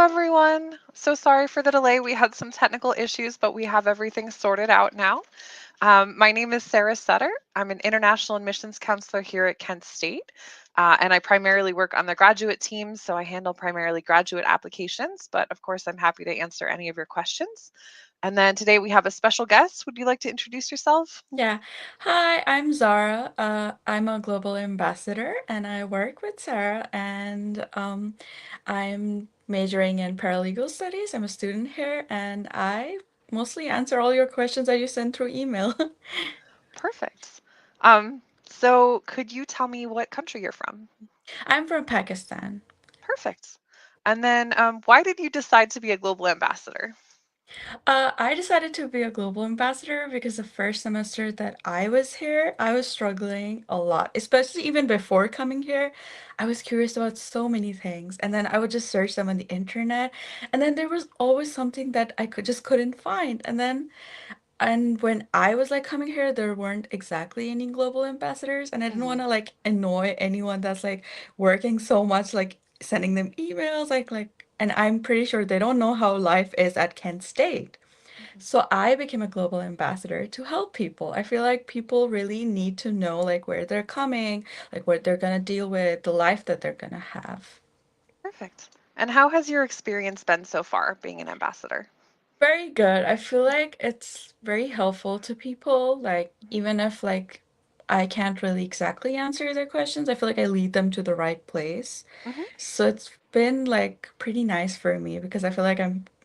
everyone. So sorry for the delay. We had some technical issues, but we have everything sorted out now. My name is Sarah Sutter. I'm an international admissions counselor here at Kent State, and I primarily work on the graduate team, so I handle primarily graduate applications, but of course, I'm happy to answer any of your questions. And then today we have a special guest. Would you like to introduce yourself? Yeah. Hi, I'm Zara. I'm a global ambassador and I work with Sarah and I'm majoring in paralegal studies. I'm a student here and I mostly answer all your questions that you send through email. Perfect. So could you tell me what country you're from? I'm from Pakistan. Perfect. And then why did you decide to be a global ambassador? I decided to be a global ambassador because the first semester that I was here, I was struggling a lot, especially even before coming here. I was curious about so many things, and then I would just search them on the internet, and then there was always something that I couldn't find. And when I was like coming here, there weren't exactly any global ambassadors, and I didn't want Hmm. to like annoy anyone that's like working so much, like sending them emails, and I'm pretty sure they don't know how life is at Kent State. So I became a global ambassador to help people. I feel like people really need to know like where they're coming, like what they're gonna deal with, the life that they're gonna have. Perfect. And how has your experience been so far being an ambassador? Very good. I feel like it's very helpful to people, like Mhm. even if like I can't really exactly answer their questions, I feel like I lead them to the right place. Mhm. So it's been like pretty nice for me because I feel like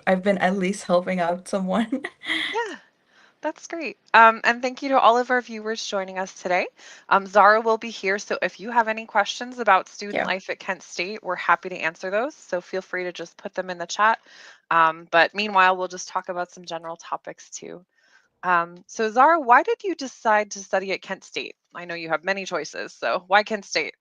I've been at least helping out someone. Yeah, that's great. And thank you to all of our viewers joining us today. Zara will be here, so if you have any questions about student Yeah. life at Kent State, we're happy to answer those. So feel free to just put them in the chat. But meanwhile, we'll just talk about some general topics too. So Zara, why did you decide to study at Kent State? I know you have many choices, so why Kent State?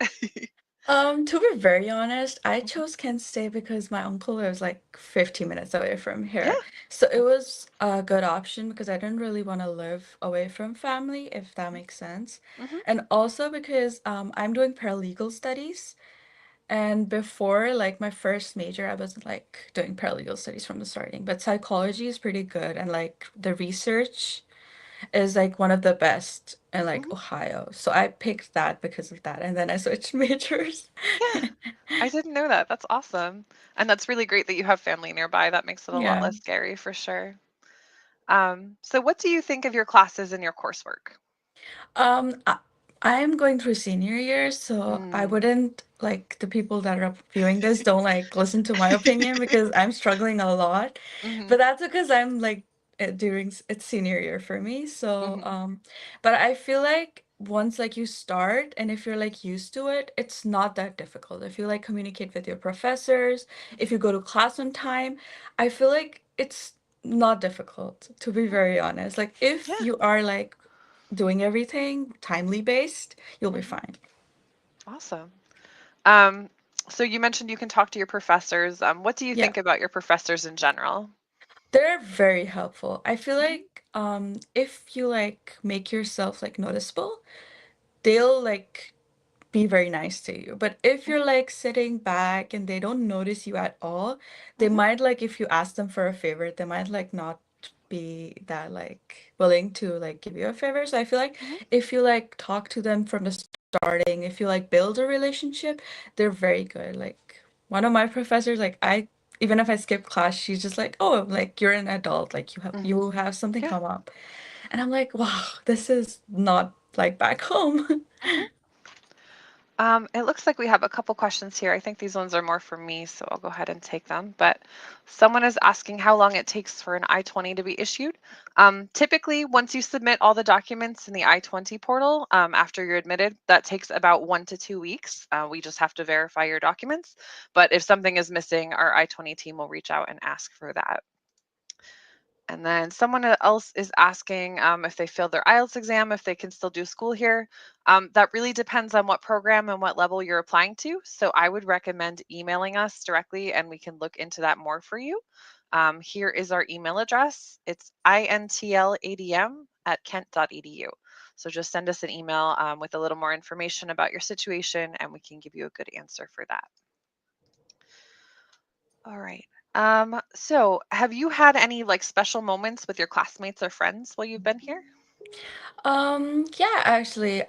To be very honest, I Mhm. chose Kent State because my uncle lives like 15 minutes away from Yeah. here. So it was a good option because I didn't really want to live away from family, if that makes sense. Mm-hmm. And also because I'm doing paralegal studies. And before, like my first major, I wasn't like doing paralegal studies from the starting. But psychology is pretty good and like the research is like one of the best in like Hmm. Ohio. So I picked that because of that. And then I switched majors. Yeah, I didn't know that. That's awesome. And that's really great that you have family nearby. That makes it a lot Yeah. less scary for sure. So what do you think of your classes and your coursework? I am going through senior year, so I Mm. wouldn't like the people that are viewing this don't like listen to my opinion because I'm struggling a lot. Hmm. But that's because I'm like it's senior year for me. So Hmm. but I feel like once like you start and if you're like used to it, it's not that difficult. If you like communicate with your professors, if you go to class on time, I feel like it's not difficult, to be very honest. Like if Yeah. you are like doing everything timely based, you'll be Hmm. fine. Awesome. Um, so you mentioned you can talk to your professors. What do you Yeah, think about your professors in general? they're very helpful. I feel Hmm. like if you like make yourself like noticeable, they'll like be very nice to you. But if you're like sitting back and they don't notice you at all, they Hmm. might like if you ask them for a favor, they might like not be that like willing to like give you a favor. So I feel like Hmm. if you like talk to them from the starting, if you like build a relationship, they're very good. Like one of my professors, like I even if I skip class, she's just like, "Oh, like you're an adult, like Hmm. you have something Yeah. come up." And I'm like, "Wow, this is not like back home." Hmm. It looks like we have a couple questions here. I think these ones are more for me, so I'll go ahead and take them. But someone is asking how long it takes for an I-20 to be issued. Typically, once you submit all the documents in the I-20 portal after you're admitted, that takes about 1 to 2 weeks. We just have to verify your documents. But if something is missing, our I-20 team will reach out and ask for that. And then someone else is asking if they failed their IELTS exam, if they can still do school here. That really depends on what program and what level you're applying to. So I would recommend emailing us directly and we can look into that more for you. Here is our email address. It's intladm@kent.edu. So just send us an email with a little more information about your situation and we can give you a good answer for that. All right. So have you had any like special moments with your classmates or friends while you've been here? Yeah, actually,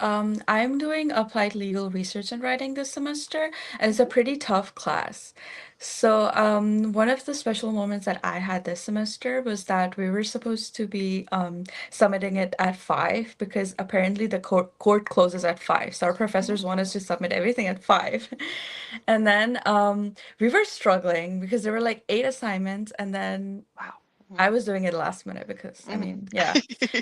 I'm doing applied legal research and writing this semester, and it's a Hmm. pretty tough class. So, one of the special moments that I had this semester was that we were supposed to be submitting it at 5 because apparently the court closes at 5. So our Hmm. professors want us to submit everything at 5. And then we were struggling because there were like 8 assignments, and then Wow. Hmm. I was doing it last minute because I Hmm. mean, yeah.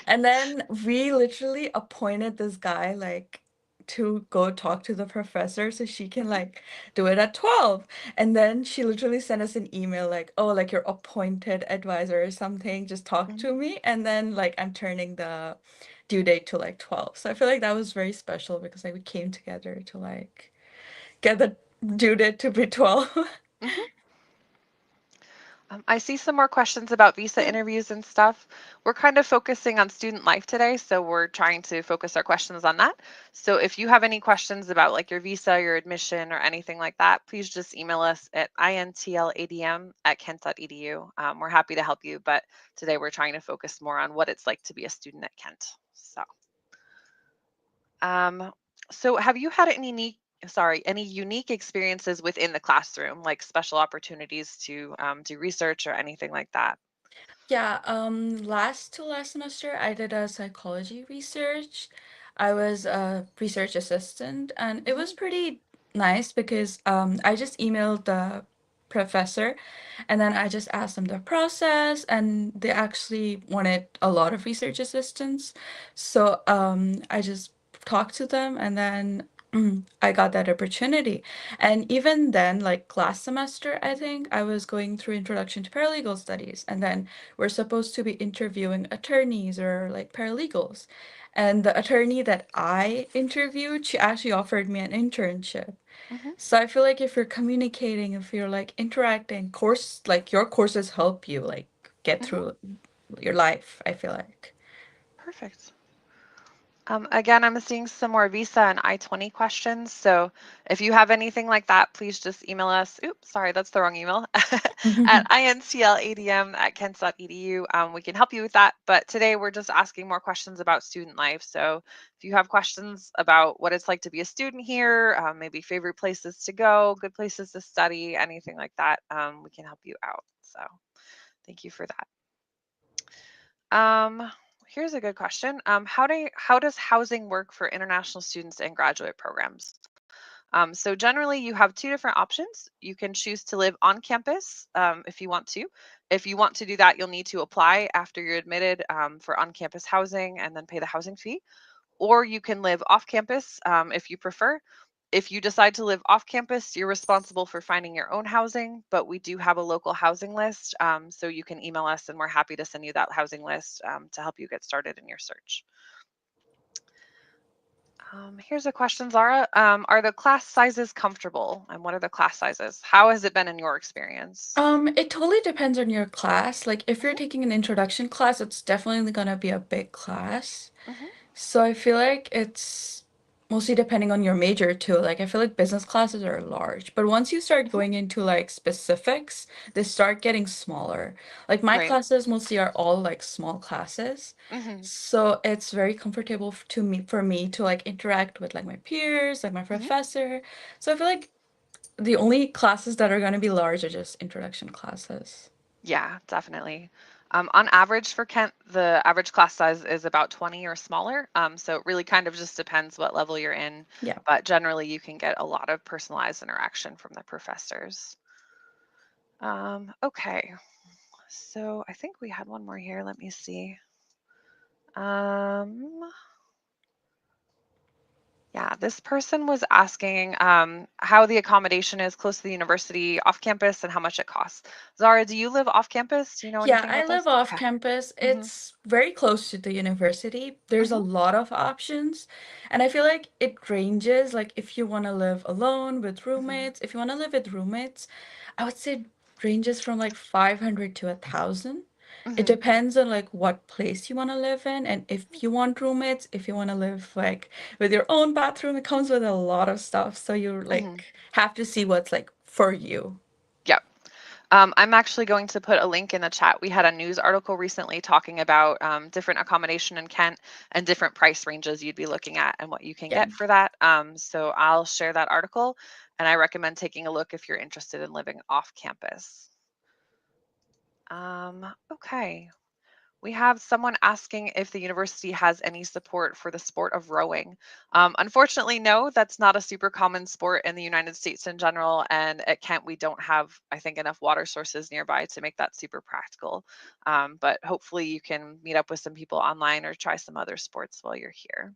And then we literally appointed this guy like to go talk to the professor so she can Hmm. like do it at 12. And then she literally sent us an email like, "Oh, like your appointed advisor or something, just talk Hmm. to me." And then like I'm turning the due date to like 12. So I feel like that was very special because like we came together to like get the due date to be 12. Hmm. I see some more questions about visa interviews and stuff. We're kind of focusing on student life today, so we're trying to focus our questions on that. So if you have any questions about like your visa, your admission, or anything like that, please just email us at intladm@kent.edu. We're happy to help you, but today we're trying to focus more on what it's like to be a student at Kent. Um, so have you had any unique experiences within the classroom, like special opportunities to do research or anything like that? Yeah, last to last semester, I did a psychology research. I was a research assistant, and it was Hmm. pretty nice because I just emailed the professor, and then I just asked them the process, and they actually wanted a lot of research assistants. So I just talked to them, and then I got that opportunity. And even then, like last semester, I think I was going through Introduction to Paralegal Studies, and then we're supposed to be interviewing attorneys or like paralegals. And the attorney that I interviewed, she actually offered me an internship. Hmm. So I feel like if you're communicating, if you're like interacting, like your courses help you like get Hmm. through your life, I feel like. Perfect. Again, I'm seeing some more visa and I-20 questions. So if you have anything like that, please just email us. Oops, sorry, that's the wrong email. At intladm@kent.edu. We can help you with that. But today we're just asking more questions about student life. So if you have questions about what it's like to be a student here, maybe favorite places to go, good places to study, anything like that, we can help you out. So thank you for that. Um, Here's a good question. How does housing work for international students and graduate programs? So generally, you have two different options. You can choose to live on campus if you want to. If you want to do that, you'll need to apply after you're admitted for on-campus housing and then pay the housing fee, or you can live off campus if you prefer. If you decide to live off campus, you're responsible for finding your own housing, but we do have a local housing list. So you can email us and we're happy to send you that housing list to help you get started in your search. Here's a question, Zara. Are the class sizes comfortable? And what are the class sizes? How has it been in your experience? It totally depends on your class. Like if you're Hmm. taking an introduction class, it's definitely gonna be a big class. Hmm. So I feel like it's mostly depending on your major too. Like I feel like business classes are large, but once you start Hmm. going into like specifics, they start getting smaller. Like my Right. classes mostly are all like small classes. Hmm. So it's very comfortable to me for me to like interact with like my peers, like my Hmm. professor. So I feel like the only classes that are going to be large are just introduction classes. Yeah, definitely. On average for Kent, the average class size is about 20 or smaller. So it really kind of just depends what level you're in, Yeah. but generally you can get a lot of personalized interaction from the professors. Okay, so I think we had one more here. Let me see. Um, yeah, this person was asking how the accommodation is close to the university off campus and how much it costs. Zara, do you live off campus? Do you know Yeah, anything I about live this? off Okay. campus. Hmm. It's very close to the university. There's a Hmm. lot of options, and I feel like it ranges. Like if you want to live alone with Hmm. roommates, if you want to live with roommates, I would say it ranges from like 500 to 1,000. It Hmm. depends on like what place you want to live in, and if you want roommates, if you want to live like with your own bathroom, it comes with a lot of stuff. So you Hmm. like have to see what's like for you. Yep. I'm actually going to put a link in the chat. We had a news article recently talking about different accommodation in Kent and different price ranges you'd be looking at and what you can Yeah. get for that. So I'll share that article, and I recommend taking a look if you're interested in living off campus. Okay. We have someone asking if the university has any support for the sport of rowing. Unfortunately, no, that's not a super common sport in the United States in general. And at Kent, we don't have, I think, enough water sources nearby to make that super practical. But hopefully, you can meet up with some people online or try some other sports while you're here.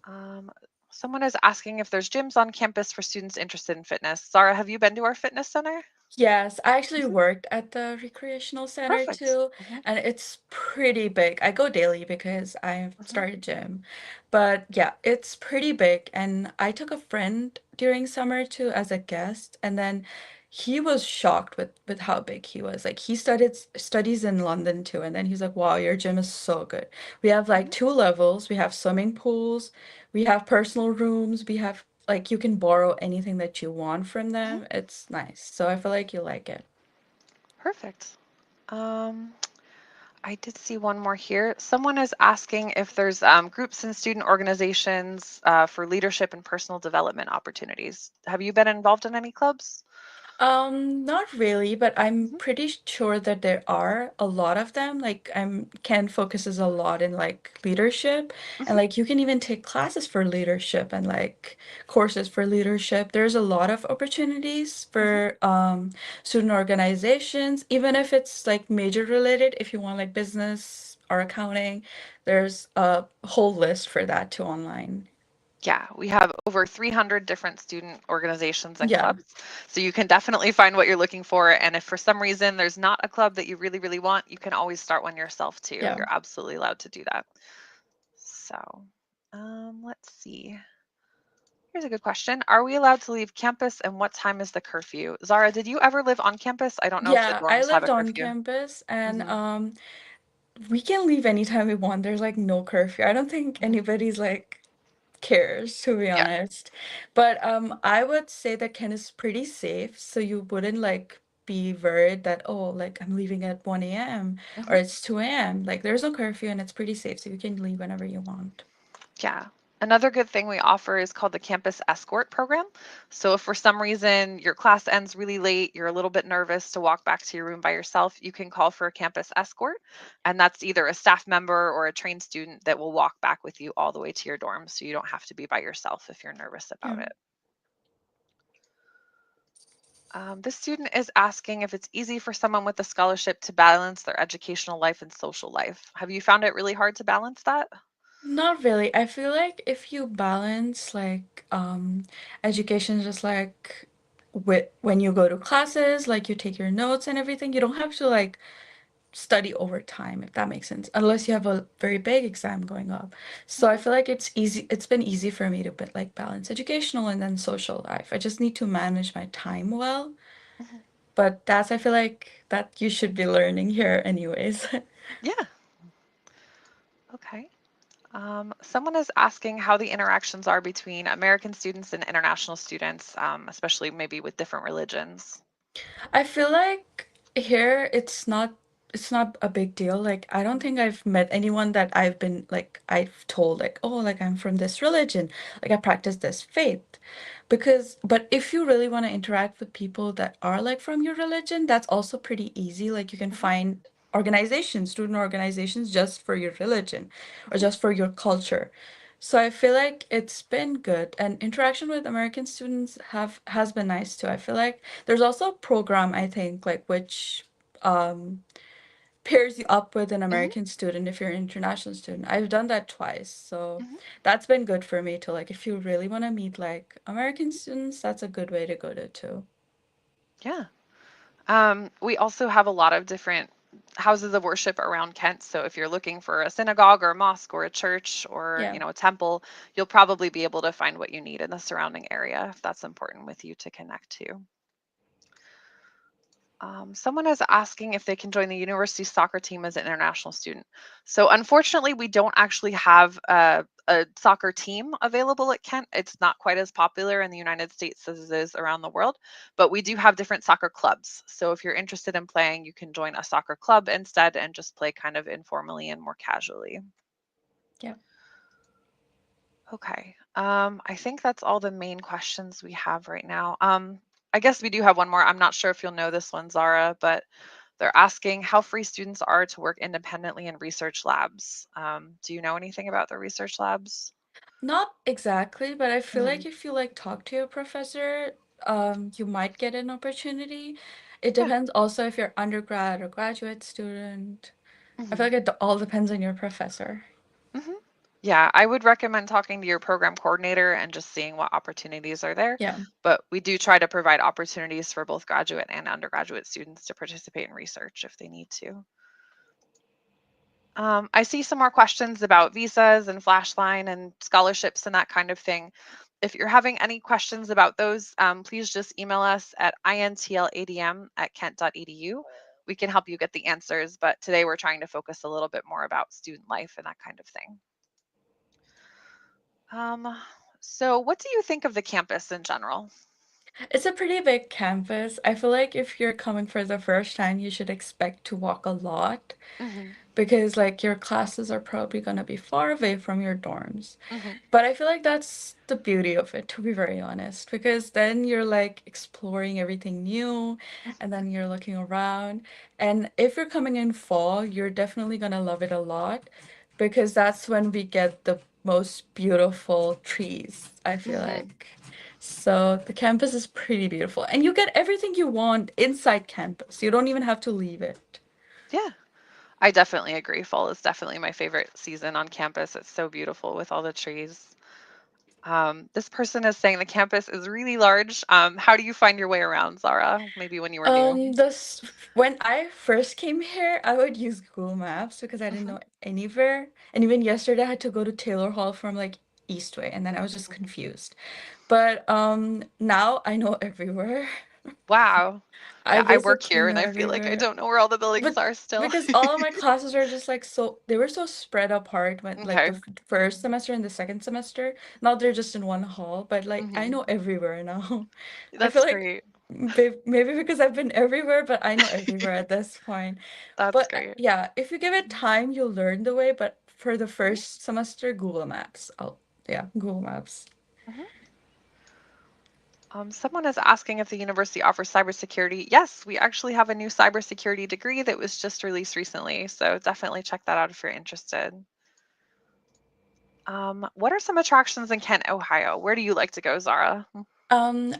Um, Someone is asking if there's gyms on campus for students interested in fitness. Zara, have you been to our fitness center? Yes, I actually Mhm. worked at the recreational center Perfect. too, Mhm, and it's pretty big. I go daily because I mhm, started gym. But yeah, it's pretty big. And I took a friend during summer too as a guest, and then he was shocked with how big he was. Like he studied studies in London too, and then he's like, "Wow, your gym is so good. We have like mhm, two levels. We have swimming pools, we have personal rooms, we have like you can borrow anything that you want from mhm. them. It's nice. So I feel like you like it. Perfect. Um, I did see one more here. Someone is asking if there's groups and student organizations for leadership and personal development opportunities. Have you been involved in any clubs? Not really, but I'm Mhm, pretty sure that there are a lot of them. Like Ken focuses a lot in like leadership and mhm, like you can even take classes for leadership and like courses for leadership. There's a lot of opportunities mhm. for student organizations, even if it's like major related, if you want like business or accounting, there's a whole list for that too online. Yeah, we have over 300 different student organizations and Yeah. clubs. So you can definitely find what you're looking for. And if for some reason there's not a club that you really, really want, you can always start one yourself too. Yeah. You're absolutely allowed to do that. So let's see. Here's a good question. Are we allowed to leave campus and what time is the curfew? Zara, did you ever live on campus? I don't know if the Yeah, I dorms have lived a on curfew. campus and Hmm. we can leave anytime we want. There's like no curfew. I don't think Hmm. anybody's like cares, to be Yeah. honest. But I would say that Ken is pretty safe, so you wouldn't like be worried that oh, like I'm leaving at 1 a.m. or Hmm. it's 2 a.m. Like there's no curfew and it's pretty safe, so you can leave whenever you want. Yeah. Another good thing we offer is called the Campus Escort Program. So if for some reason your class ends really late, you're a little bit nervous to walk back to your room by yourself, you can call for a campus escort. And that's either a staff member or a trained student that will walk back with you all the way to your dorm. So you don't have to be by yourself if you're nervous about Yeah. it. This student is asking if it's easy for someone with a scholarship to balance their educational life and social life. Have you found it really hard to balance that? Not really. I feel like if you balance like education just like with when you go to classes, like you take your notes and everything, you don't have to like study over time, if that makes sense, unless you have a very big exam going up. So I Mhm, feel like it's easy, it's been easy for me to like balance educational and then social life. I just need to manage my time well. mhm. But that's I feel like that you should be learning here anyways. Yeah, okay. Someone is asking how the interactions are between American students and international students, especially maybe with different religions. I feel like here it's not a big deal. Like I don't Mhm, think I've met anyone that I've been like I've told like, oh, like I'm from this religion, like I practice this faith. Because but if you really want to interact with people that are like from your religion, that's also pretty easy. Like you can mhm, find organizations, student organizations just for your religion or mhm, just for your culture. So I feel like it's been good and interaction with American students have has been nice too. I feel like there's also a program, I think, like which um, pairs you up with an mhm, American student if you're an international student. I've done that twice, so mhm. that's been good for me to like if you really want to meet like American students, that's a good way to go to too. Yeah. We also have a lot of different houses of worship around Kent. So if you're looking for a synagogue or a mosque or a church or, Yeah. a temple, you'll probably be able to find what you need in the surrounding area if that's important with you to connect to. Someone is asking if they can join the university soccer team as an international student. So, unfortunately, we don't actually have a soccer team available at Kent. It's not quite as popular in the United States as it is around the world, but we do have different soccer clubs. So, if you're interested in playing, you can join a soccer club instead and just play kind of informally and more casually. Yeah. Okay. I think that's all the main questions we have right now. I guess we do have one more. I'm not sure if you'll know this one, Zara, but they're asking how free students are to work independently in research labs. Do you know anything about the research labs? Not exactly, but I feel Hmm. like if you like talk to your professor, you might get an opportunity. It Yeah. depends also if you're undergrad or graduate student. I feel Hmm. like it all depends on your professor. Hmm. Yeah, I would recommend talking to your program coordinator and just seeing what opportunities are there. Yeah. But we do try to provide opportunities for both graduate and undergraduate students to participate in research if they need to. I see some more questions about visas and Flashline and scholarships and that kind of thing. If you're having any questions about those, please just email us at intladm@kent.edu. We can help you get the answers, but today we're trying to focus a little bit more about student life and that kind of thing. Um, so, what do you think of the campus in general? It's a pretty big campus. I feel like if you're coming for the first time, you should expect to walk a lot Hmm. because like your classes are probably gonna be far away from your dorms. Hmm. But I feel like that's the beauty of it, to be very honest, because then you're like exploring everything new and then you're looking around. And if you're coming in fall, you're definitely gonna love it a lot because that's when we get the most beautiful trees, I feel Hmm. like. So the campus is pretty beautiful and you get everything you want inside campus. You don't even have to leave it. Yeah, I definitely agree. Fall is definitely my favorite season on campus. It's so beautiful with all the trees. This person is saying the campus is really large. How do you find your way around, Zara? Maybe when you were new. This when I first came here, I would use Google Maps because I didn't Hmm. know anywhere. And even yesterday, I had to go to Taylor Hall from like Eastway, and then I was just Hmm. confused. But now I know everywhere. Wow. I Yeah, I work basically here know and I feel like I everywhere. don't know where all the buildings But are still. because all of my classes are just like so they were so spread apart when like the Okay. first semester and the second semester. Now they're just in one hall, but like I Hmm. know everywhere now. I feel That's like great. maybe because I've been everywhere, but I know everywhere at this point. That's But great. yeah, if you give it time, you'll learn the way. But for the Hmm. first semester, Google Maps. Yeah, Google Maps. Hmm. Someone is asking if the university offers cybersecurity. Yes, we actually have a new cybersecurity degree that was just released recently, so definitely check that out if you're interested. What are some attractions in Kent, Ohio? Where do you like to go, Zara?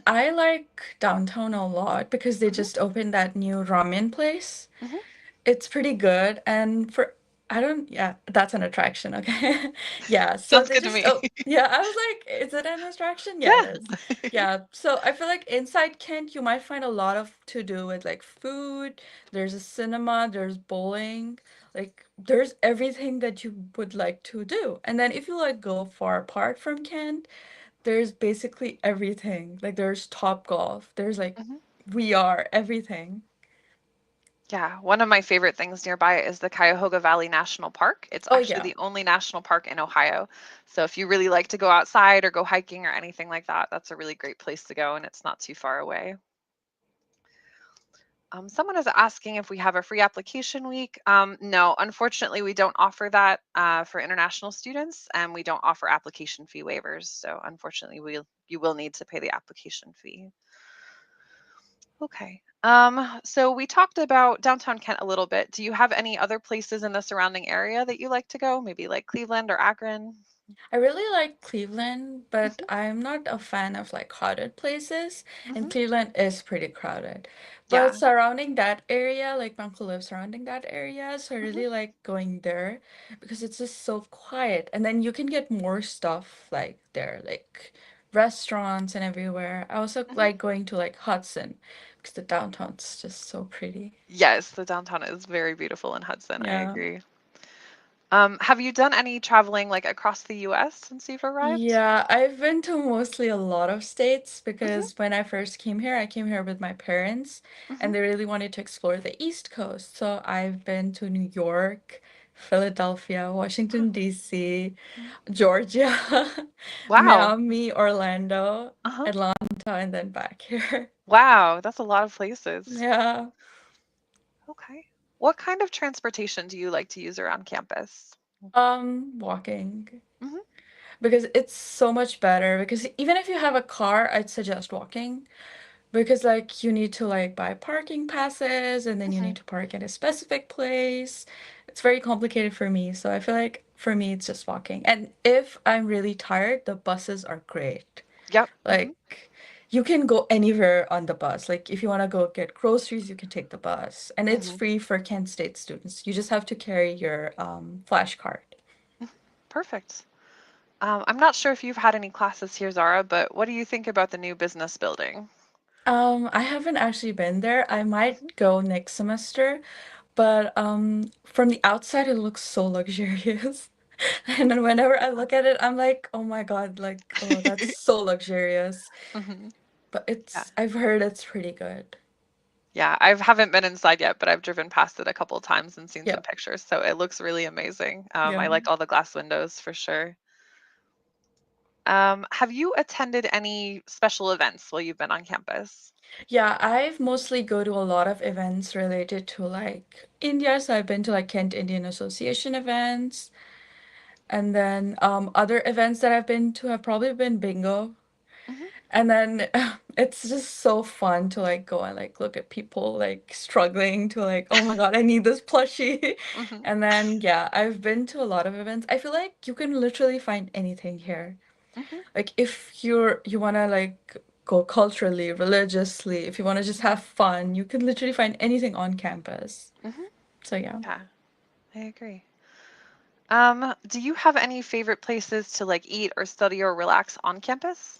I like downtown a lot because they Hmm. just opened that new ramen place. Hmm. It's pretty good. And for, I don't, yeah, that's an attraction. Okay. Yeah. So Sounds they good to just, me. oh, yeah, I was like, is it an attraction? Yeah, it is. Yeah. Yeah. So I feel like inside Kent, you might find a lot of to do with like food. There's a cinema, there's bowling. Like, there's everything that you would like to do. And then if you like go far apart from Kent, there's basically everything. Like, there's Top Golf, there's like Hmm. VR, everything. Yeah, one of my favorite things nearby is the Cuyahoga Valley National Park. It's Oh, actually yeah. the only national park in Ohio. So if you really like to go outside or go hiking or anything like that, that's a really great place to go and it's not too far away. Someone is asking if we have a free application week. No, unfortunately, we don't offer that for international students, and we don't offer application fee waivers. So, unfortunately, you will need to pay the application fee. Okay. So we talked about downtown Kent a little bit. Do you have any other places in the surrounding area that you like to go? Maybe like Cleveland or Akron? I really like Cleveland, but Hmm. I'm not a fan of like crowded places, and Hmm. Cleveland is pretty crowded. But Yeah. surrounding that area, like my uncle lives surrounding that area, so I Hmm. really like going there because it's just so quiet. And then you can get more stuff like there, like restaurants and everywhere. I also Hmm. like going to like Hudson because the downtown's just so pretty. Yes, the downtown is very beautiful in Hudson. I Yeah. agree. Have you done any traveling like across the US since you've arrived? Yeah, I've been to mostly a lot of states Hmm. because when I first came here, I came here with my parents Hmm. and they really wanted to explore the East Coast. So I've been to New York, Philadelphia, Washington, D.C., Georgia, Wow. Miami, Orlando, Uh-huh. Atlanta, and then back here. Wow, that's a lot of places. Yeah. Okay. What kind of transportation do you like to use around campus? Walking. Hmm. Because it's so much better. Because even if you have a car, I'd suggest walking. Because like you need to like buy parking passes and then you Hmm. need to park at a specific place. It's very complicated for me. So I feel like for me it's just walking. And if I'm really tired, the buses are great. Yep. Hmm. Like you can go anywhere on the bus. Like if you want to go get groceries, you can take the bus. And it's Hmm. free for Kent State students. You just have to carry your flash card. Perfect. I'm not sure if you've had any classes here, Zara, but what do you think about the new business building? I haven't actually been there. I might go next semester. But from the outside, it looks so luxurious. And then whenever I look at it, I'm like, oh my God, like, oh, that's so luxurious. Hmm. But Yeah. I've heard it's pretty good. Yeah, I haven't been inside yet, but I've driven past it a couple times and seen Yeah, some pictures, so it looks really amazing. I yeah. like all the glass windows for sure. Have you attended any special events while you've been on campus? Yeah, I've mostly go to a lot of events related to like India. So I've been to like Kent Indian Association events. And then other events that I've been to have probably been bingo. Hmm. And then it's just so fun to like go and like look at people like struggling to like, oh my God, I need this plushie. Hmm. And then yeah, I've been to a lot of events. I feel like you can literally find anything here. Hmm. Like if you wanna like go culturally, religiously, if you wanna just Hmm. have fun, you can literally find anything on campus. Hmm. So yeah. Yeah, I agree. Do you have any favorite places to like eat or study or relax on campus?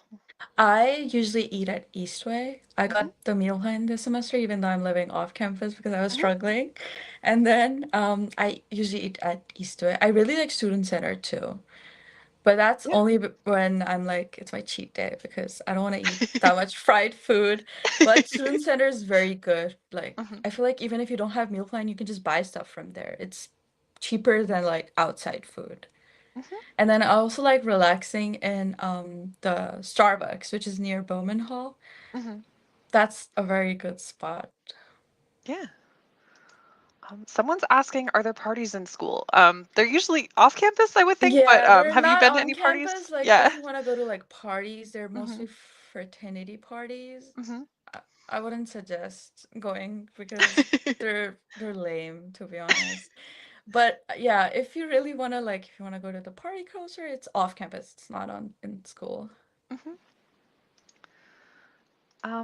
I usually eat at Eastway. I Hmm. got the meal plan this semester, even though I'm living off campus because I was Hmm. struggling. And then I usually eat at Eastway. I really like Student Center too. But that's Yeah. only when I'm like, it's my cheat day because I don't want to eat that much fried food. But Student Center is very good. Like, Hmm. I feel like even if you don't have meal plan, you can just buy stuff from there. It's cheaper than like outside food. Hmm. And then I also like relaxing in the Starbucks, which is near Bowman Hall. Hmm. That's a very good spot. Yeah. Someone's asking, are there parties in school? They're usually off campus, I would think, but Yeah, they're have you not been to on any campus. parties? Like Yeah. if you want to go to like parties, they're Hmm. mostly fraternity parties. Hmm. I, I wouldn't suggest going because they're lame, to be honest. But yeah, if you really want to like if you want to go to the party coaster, it's off campus. It's not on in school. Hmm.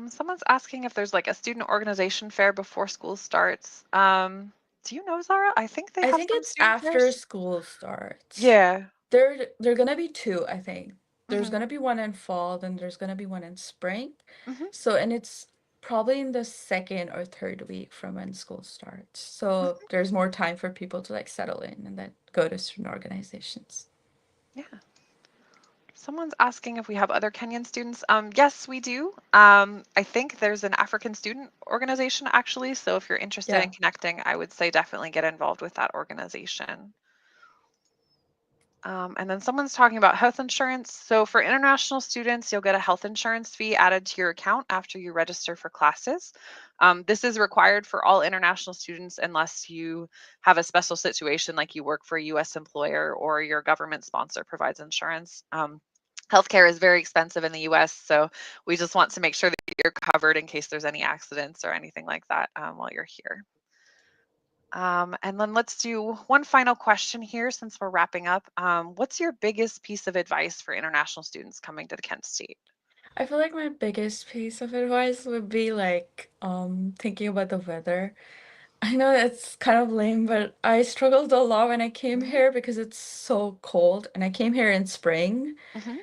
Someone's asking if there's like a student organization fair before school starts. Do you know, Zara? I think they I have think some it's student after fairs. school starts. Yeah. They're gonna be two, I think. There's Hmm. gonna be one in fall, then there's gonna be one in spring. Hmm. So, and it's probably in the second or third week from when school starts. So Hmm. there's more time for people to like settle in and then go to student organizations. Yeah. Someone's asking if we have other Kenyan students. Yes, we do. I think there's an African student organization actually. So if you're interested in Yeah. connecting, I would say definitely get involved with that organization. And then someone's talking about health insurance. So for international students, you'll get a health insurance fee added to your account after you register for classes. This is required for all international students unless you have a special situation like you work for a US employer or your government sponsor provides insurance. Healthcare is very expensive in the US, so we just want to make sure that you're covered in case there's any accidents or anything like that while you're here. And then let's do one final question here since we're wrapping up. What's your biggest piece of advice for international students coming to the Kent State? I feel like my biggest piece of advice would be like thinking about the weather. I know it's kind of lame, but I struggled a lot when I came Hmm. here because it's so cold and I came here in spring. Hmm.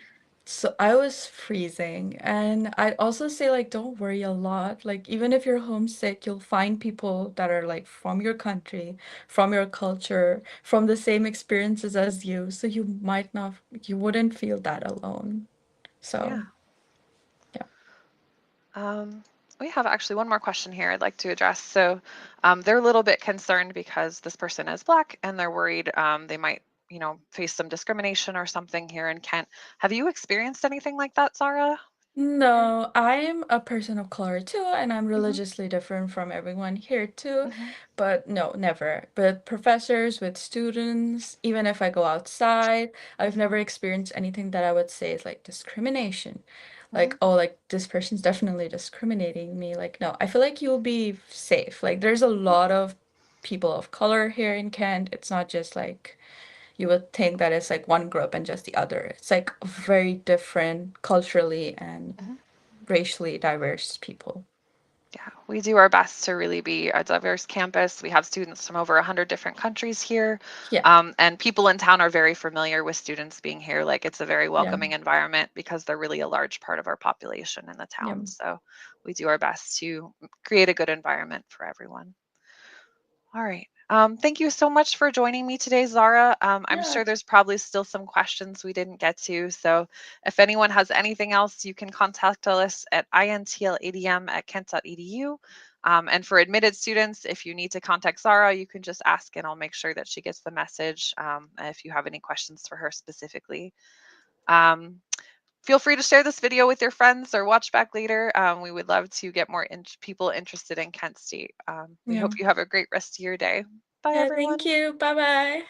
So I was freezing, and I'd also say like don't worry a lot. Like even if you're homesick, you'll find people that are like from your country, from your culture, from the same experiences as you. So you wouldn't feel that alone. Yeah. So yeah. Um, we have actually one more question here I'd like to address. So they're a little bit concerned because this person is Black and they're worried they might, face some discrimination or something here in Kent. Have you experienced anything like that, Zara? No, I'm a person of color too, and I'm Hmm. religiously different from everyone here too. Hmm. But no, never. With professors, with students, even if I go outside, I've Hmm. never experienced anything that I would say is like discrimination. Hmm. Like, oh, like this person's definitely discriminating me. Like, no, I feel like you'll be safe. Like, there's a lot of people of color here in Kent. It's not just like you would think that it's like one group and just the other. It's like very different culturally and Hmm. racially diverse people. Yeah, we do our best to really be a diverse campus. We have students from over 100 different countries here. Yeah, And people in town are very familiar with students being here. Like it's a very yeah, welcoming environment because they're really a large part of our population in the yeah, town. So we do our best to create a good environment for everyone. All right. Thank you so much for joining me today, Zara. I'm yeah, sure there's probably still some questions we didn't get to. So if anyone has anything else, you can contact us at intladm@kent.edu. And for admitted students, if you need to contact Zara, you can just ask and I'll make sure that she gets the message if you have any questions for her specifically. Um, Feel free to share this video with your friends or watch back later. We would love to get more people interested in Kent State. We yeah. hope you have a great rest of your day. Bye, Yeah, thank everyone. you. Bye bye.